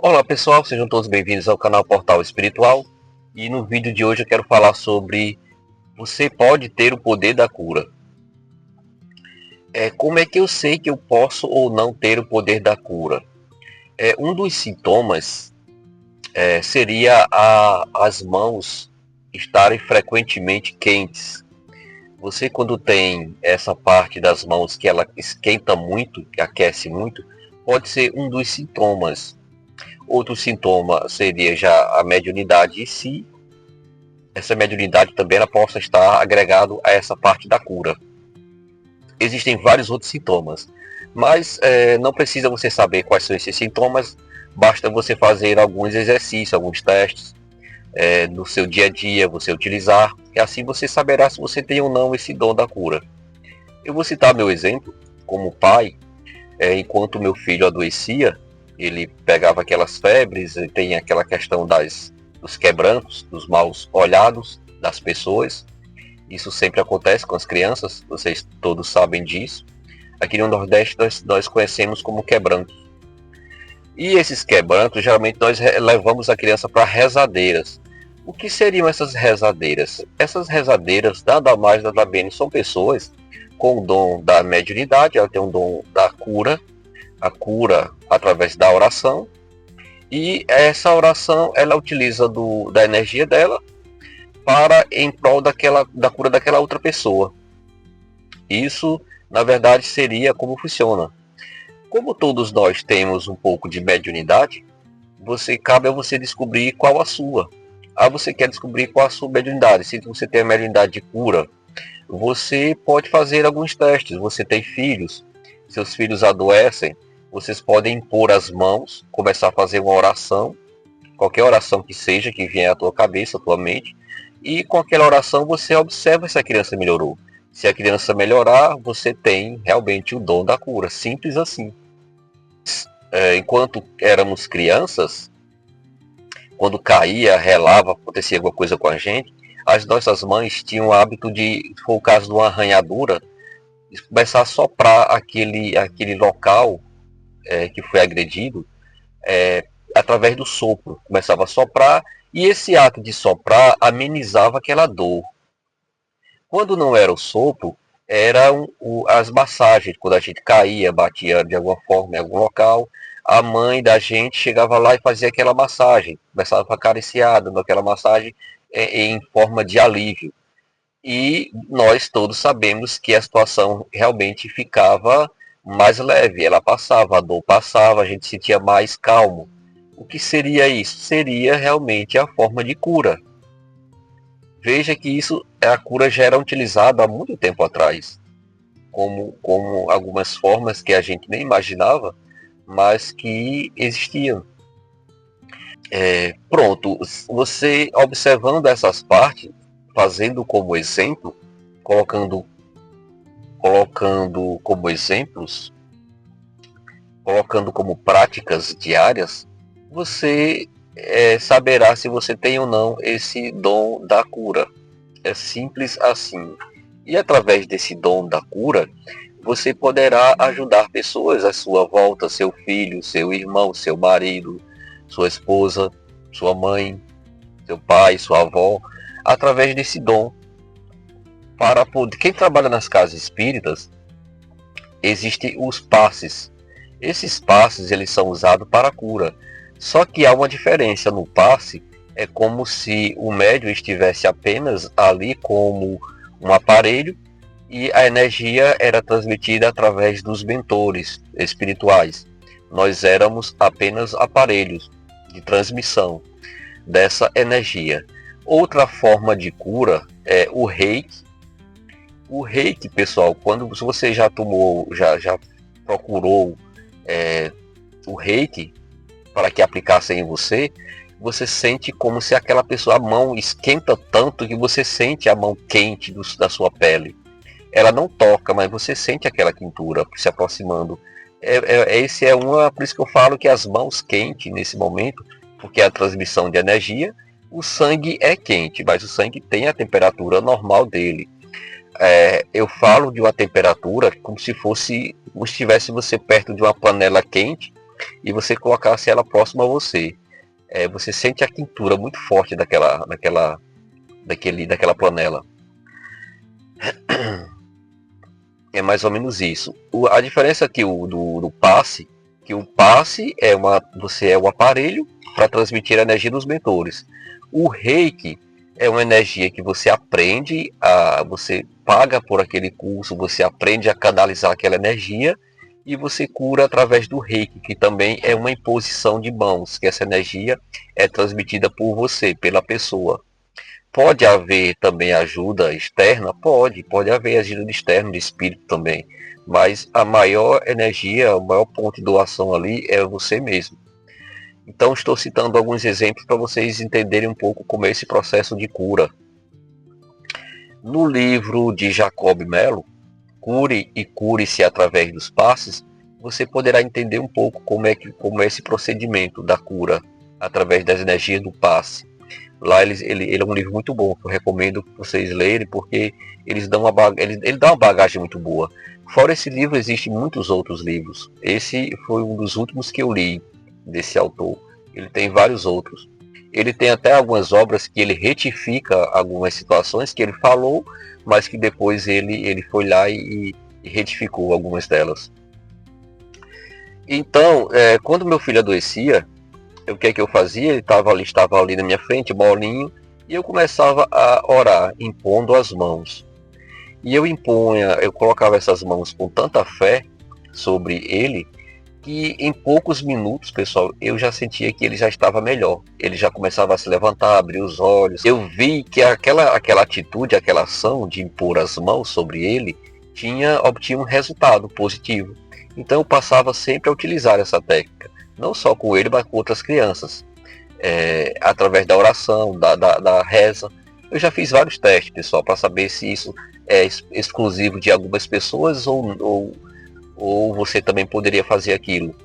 Olá pessoal, sejam todos bem-vindos ao canal Portal Espiritual. E no vídeo de hoje eu quero falar sobre você pode ter o poder da cura. Como é que eu sei que eu posso ou não ter o poder da cura? Um dos sintomas seria as mãos estarem frequentemente quentes. Você quando tem essa parte das mãos que ela esquenta muito, que aquece muito, pode ser um dos sintomas. Outro sintoma seria já a mediunidade em si. Essa mediunidade também ela possa estar agregado a essa parte da cura. Existem vários outros sintomas, mas não precisa você saber quais são esses sintomas, basta você fazer alguns exercícios, alguns testes no seu dia a dia, você utilizar, e assim você saberá se você tem ou não esse dom da cura. Eu vou citar meu exemplo, como pai, enquanto meu filho adoecia, ele pegava aquelas febres, tem aquela questão dos quebrantos, dos maus olhados das pessoas. Isso sempre acontece com as crianças, vocês todos sabem disso. Aqui no Nordeste nós conhecemos como quebrantos. E esses quebrantos, geralmente nós levamos a criança para rezadeiras. O que seriam essas rezadeiras? Essas rezadeiras, nada mais, nada menos, são pessoas com o dom da mediunidade, ela tem um dom da cura, a cura através da oração, e essa oração ela utiliza da energia dela para em prol da cura daquela outra pessoa. Isso, na verdade, seria como funciona. Como todos nós temos um pouco de mediunidade, cabe a você descobrir qual a sua. Você quer descobrir qual a sua mediunidade. Se você tem a mediunidade de cura, você pode fazer alguns testes. Você tem filhos, seus filhos adoecem, vocês podem impor as mãos, começar a fazer uma oração, qualquer oração que seja, que vier à tua cabeça, à tua mente, e com aquela oração você observa se a criança melhorou. Se a criança melhorar, você tem realmente o dom da cura, simples assim. Enquanto éramos crianças, quando caía, relava, acontecia alguma coisa com a gente, as nossas mães tinham o hábito de, se for o caso de uma arranhadura, de começar a soprar aquele local que foi agredido, através do sopro. Começava a soprar e esse ato de soprar amenizava aquela dor. Quando não era o sopro, eram as massagens. Quando a gente caía, batia de alguma forma em algum local, a mãe da gente chegava lá e fazia aquela massagem. Começava a acariciar, dando aquela massagem em forma de alívio. E nós todos sabemos que a situação realmente ficava mais leve, ela passava, a dor passava, a gente se sentia mais calmo. O que seria isso? Seria realmente a forma de cura. Veja que a cura já era utilizada há muito tempo atrás, como algumas formas que a gente nem imaginava, mas que existiam. Pronto, você observando essas partes, fazendo como exemplo, colocando como exemplos, colocando como práticas diárias, você saberá se você tem ou não esse dom da cura. É simples assim. E através desse dom da cura, você poderá ajudar pessoas à sua volta, seu filho, seu irmão, seu marido, sua esposa, sua mãe, seu pai, sua avó, através desse dom. Para poder, quem trabalha nas casas espíritas, existem os passes. Esses passes eles são usados para a cura. Só que há uma diferença no passe, é como se o médium estivesse apenas ali como um aparelho e a energia era transmitida através dos mentores espirituais. Nós éramos apenas aparelhos de transmissão dessa energia. Outra forma de cura é o reiki. O reiki, pessoal, se você já tomou, já procurou o reiki para que aplicassem em você, você sente como se aquela pessoa, a mão esquenta tanto que você sente a mão quente da sua pele. Ela não toca, mas você sente aquela quentura se aproximando. Por isso que eu falo que as mãos quentes nesse momento, porque é a transmissão de energia, o sangue é quente, mas o sangue tem a temperatura normal dele. Eu falo de uma temperatura como se estivesse você perto de uma panela quente e você colocasse ela próxima a você. Você sente a quentura muito forte daquela panela. É mais ou menos isso. A diferença aqui do passe, que o passe você é o aparelho para transmitir a energia dos mentores. O reiki é uma energia que você aprende, você paga por aquele curso, você aprende a canalizar aquela energia e você cura através do reiki, que também é uma imposição de mãos, que essa energia é transmitida por você, pela pessoa. Pode haver também ajuda externa? Pode haver ajuda externa de espírito também. Mas a maior energia, o maior ponto de doação ali é você mesmo. Então estou citando alguns exemplos para vocês entenderem um pouco como é esse processo de cura. No livro de Jacob Mello, Cure e Cure-se através dos passes, você poderá entender um pouco como é esse procedimento da cura através das energias do passe. Lá ele é um livro muito bom, que eu recomendo vocês lerem, porque ele dá uma bagagem muito boa. Fora esse livro, existem muitos outros livros. Esse foi um dos últimos que eu li desse autor. Ele tem vários outros. Ele tem até algumas obras que ele retifica algumas situações que ele falou, mas que depois ele foi lá e retificou algumas delas. Então, quando meu filho adoecia, o que é que eu fazia? Ele estava ali na minha frente, molinho, e eu começava a orar, impondo as mãos. E eu colocava essas mãos com tanta fé sobre ele, que em poucos minutos, pessoal, eu já sentia que ele já estava melhor. Ele já começava a se levantar, abrir os olhos. Eu vi que aquela atitude, aquela ação de impor as mãos sobre ele, obtinha um resultado positivo. Então eu passava sempre a utilizar essa técnica. Não só com ele, mas com outras crianças. Através da oração, da reza. Eu já fiz vários testes, pessoal, para saber se isso é exclusivo de algumas pessoas ou você também poderia fazer aquilo.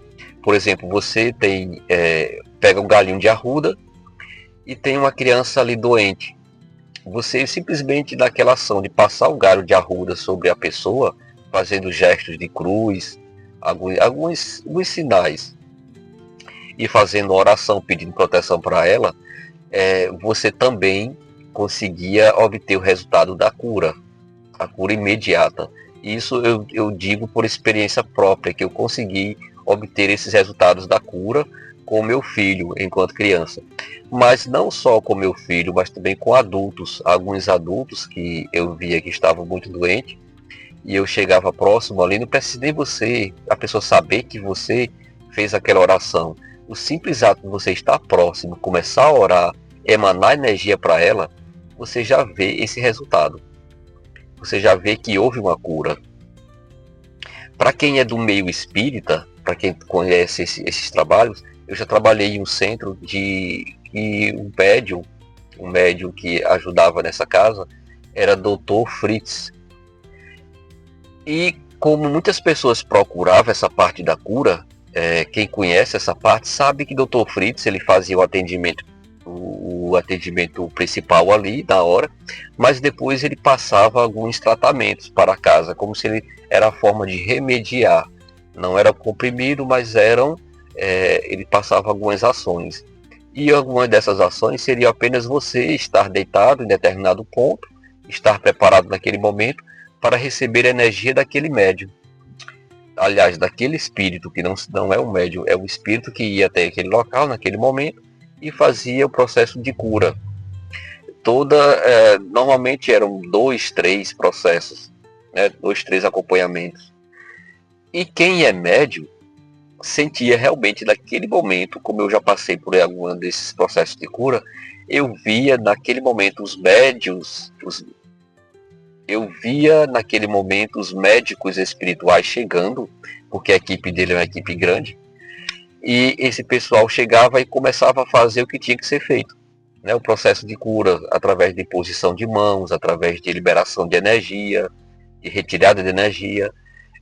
Por exemplo, você pega um galinho de arruda e tem uma criança ali doente. Você simplesmente dá aquela ação de passar o galho de arruda sobre a pessoa, fazendo gestos de cruz, alguns sinais, e fazendo oração pedindo proteção para ela, você também conseguia obter o resultado da cura, a cura imediata. Isso eu digo por experiência própria, que eu consegui obter esses resultados da cura com meu filho enquanto criança. Mas não só com meu filho, mas também com adultos. Alguns adultos que eu via que estavam muito doentes, e eu chegava próximo ali, não precisa nem a pessoa saber que você fez aquela oração. O simples ato de você estar próximo, começar a orar, emanar energia para ela, você já vê esse resultado. Você já vê que houve uma cura. Para quem é do meio espírita, para quem conhece esses trabalhos, eu já trabalhei em um centro e um médium que ajudava nessa casa, era Dr. Fritz. E como muitas pessoas procuravam essa parte da cura, quem conhece essa parte sabe que Dr. Fritz ele fazia o atendimento principal ali na hora, mas depois ele passava alguns tratamentos para casa, como se ele era a forma de remediar. Não era comprimido, mas ele passava algumas ações. E algumas dessas ações seria apenas você estar deitado em determinado ponto, estar preparado naquele momento para receber a energia daquele médium. Aliás, daquele espírito, que não é um médium, é um espírito que ia até aquele local, naquele momento, e fazia o processo de cura. Normalmente eram 2, 3 processos, 2, 3 acompanhamentos. E quem é médium sentia realmente naquele momento, como eu já passei por algum desses processos de cura, eu via naquele momento os médiums, eu via naquele momento os médicos espirituais chegando, porque a equipe dele é uma equipe grande, e esse pessoal chegava e começava a fazer o que tinha que ser feito. O processo de cura, através de imposição de mãos, através de liberação de energia, de retirada de energia.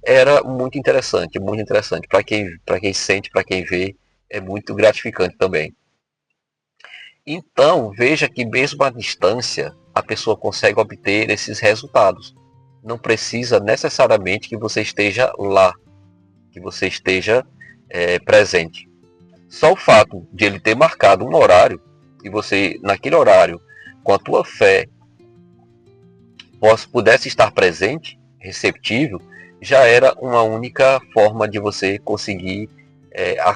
Era muito interessante, muito interessante. Para quem sente, para quem vê, é muito gratificante também. Então, veja que mesmo à distância, a pessoa consegue obter esses resultados. Não precisa necessariamente que você esteja lá, que você esteja presente. Só o fato de ele ter marcado um horário e você, naquele horário, com a tua fé, pudesse estar presente, receptível, já era uma única forma de você conseguir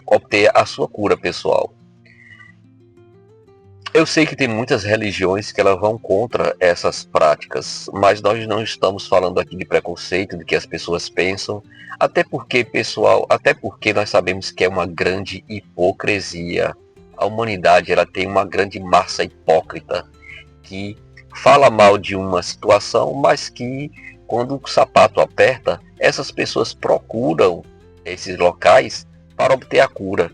obter a sua cura pessoal. Eu sei que tem muitas religiões que elas vão contra essas práticas, mas nós não estamos falando aqui de preconceito, do que as pessoas pensam, até porque, pessoal, até porque nós sabemos que é uma grande hipocrisia. A humanidade, ela tem uma grande massa hipócrita que fala mal de uma situação, mas que quando o sapato aperta, essas pessoas procuram esses locais para obter a cura.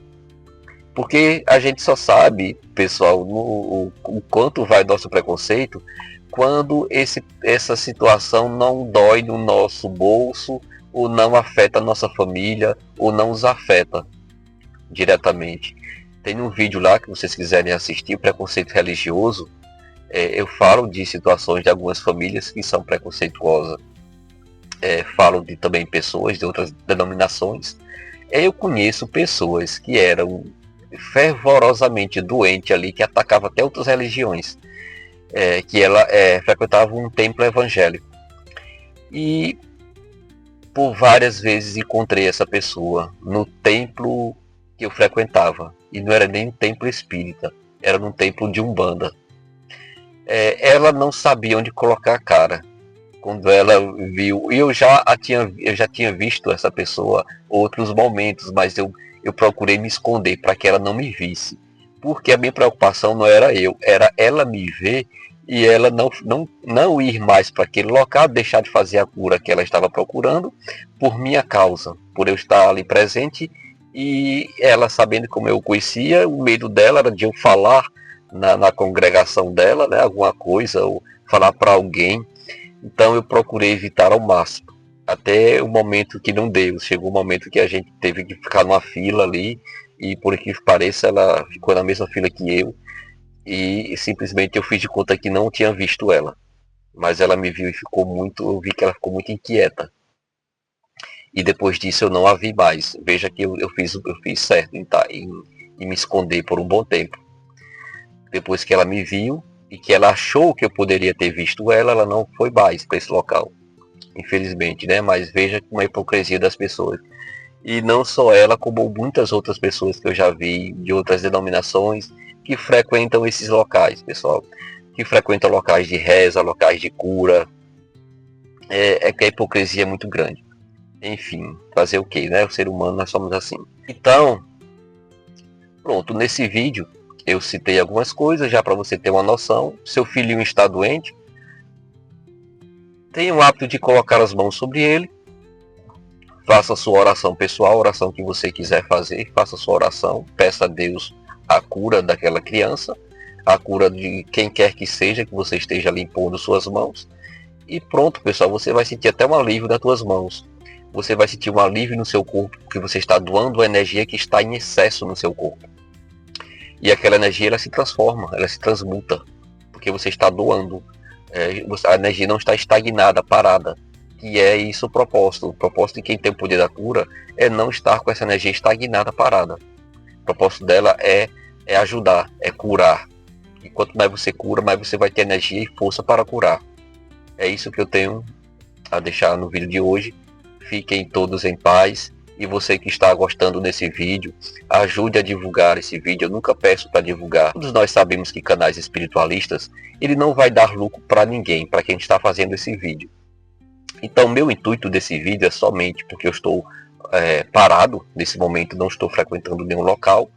Porque a gente só sabe, pessoal, o quanto vai nosso preconceito quando essa situação não dói no nosso bolso, ou não afeta a nossa família, ou não os afeta diretamente. Tem um vídeo lá que vocês quiserem assistir, Preconceito Religioso. Eu falo de situações de algumas famílias que são preconceituosas. Falo de também pessoas de outras denominações. Eu conheço pessoas que eram fervorosamente doentes ali, que atacavam até outras religiões, que ela frequentava um templo evangélico. E por várias vezes encontrei essa pessoa no templo que eu frequentava. E não era nem um templo espírita, era num templo de Umbanda. Ela não sabia onde colocar a cara. Quando ela viu, e eu já tinha visto essa pessoa outros momentos, mas eu procurei me esconder para que ela não me visse. Porque a minha preocupação não era eu, era ela me ver e ela não ir mais para aquele local, deixar de fazer a cura que ela estava procurando por minha causa, por eu estar ali presente. E ela, sabendo como eu conhecia, o medo dela era de eu falar na congregação dela, né, alguma coisa, ou falar para alguém. Então eu procurei evitar ao máximo. Até o momento que não deu. Chegou o momento que a gente teve que ficar numa fila ali. E por que pareça, ela ficou na mesma fila que eu. E simplesmente eu fiz de conta que não tinha visto ela. Mas ela me viu e ficou muito. Eu vi que ela ficou muito inquieta. E depois disso eu não a vi mais. Veja que eu fiz certo em me esconder por um bom tempo. Depois que ela me viu e que ela achou que eu poderia ter visto ela, ela não foi mais para esse local. Infelizmente, né? Mas veja como a hipocrisia das pessoas. E não só ela, como muitas outras pessoas que eu já vi de outras denominações que frequentam esses locais, pessoal. Que frequentam locais de reza, locais de cura. Que a hipocrisia é muito grande. Enfim, fazer o que, né? O ser humano, nós somos assim. Então, pronto, nesse vídeo eu citei algumas coisas já para você ter uma noção. Seu filhinho está doente, tenha o hábito de colocar as mãos sobre ele. Faça a sua oração pessoal, a oração que você quiser fazer. Faça a sua oração, peça a Deus a cura daquela criança, a cura de quem quer que seja que você esteja limpando suas mãos. E pronto, pessoal, você vai sentir até um alívio nas suas mãos. Você vai sentir um alívio no seu corpo, porque você está doando a energia que está em excesso no seu corpo. E aquela energia, ela se transforma, ela se transmuta, porque você está doando. A energia não está estagnada, parada. E é isso o propósito. O propósito de quem tem o poder da cura é não estar com essa energia estagnada, parada. O propósito dela é ajudar, é curar. E quanto mais você cura, mais você vai ter energia e força para curar. É isso que eu tenho a deixar no vídeo de hoje. Fiquem todos em paz. E você que está gostando desse vídeo, ajude a divulgar esse vídeo. Eu nunca peço para divulgar. Todos nós sabemos que canais espiritualistas, ele não vai dar lucro para ninguém, para quem está fazendo esse vídeo. Então, meu intuito desse vídeo é somente porque eu estou parado nesse momento, não estou frequentando nenhum local,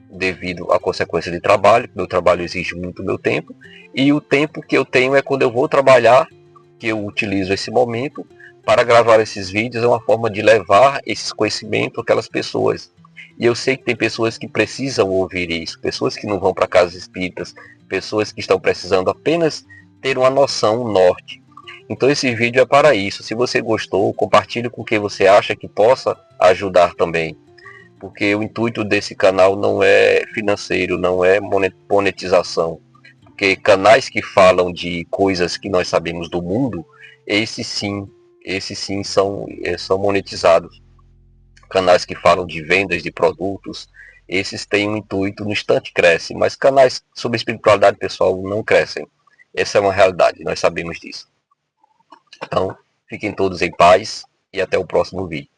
devido à consequência de trabalho. Meu trabalho exige muito meu tempo, e o tempo que eu tenho é quando eu vou trabalhar, que eu utilizo esse momento para gravar esses vídeos. É uma forma de levar esses conhecimentos àquelas pessoas. E eu sei que tem pessoas que precisam ouvir isso, pessoas que não vão para casas espíritas, pessoas que estão precisando apenas ter uma noção, um norte. Então esse vídeo é para isso. Se você gostou, compartilhe com quem você acha que possa ajudar também. Porque o intuito desse canal não é financeiro, não é monetização. Porque canais que falam de coisas que nós sabemos do mundo, esses sim são monetizados. canais que falam de vendas de produtos, esses têm um intuito, no instante cresce, mas canais sobre espiritualidade pessoal não crescem. Essa é uma realidade, nós sabemos disso. Então, fiquem todos em paz e até o próximo vídeo.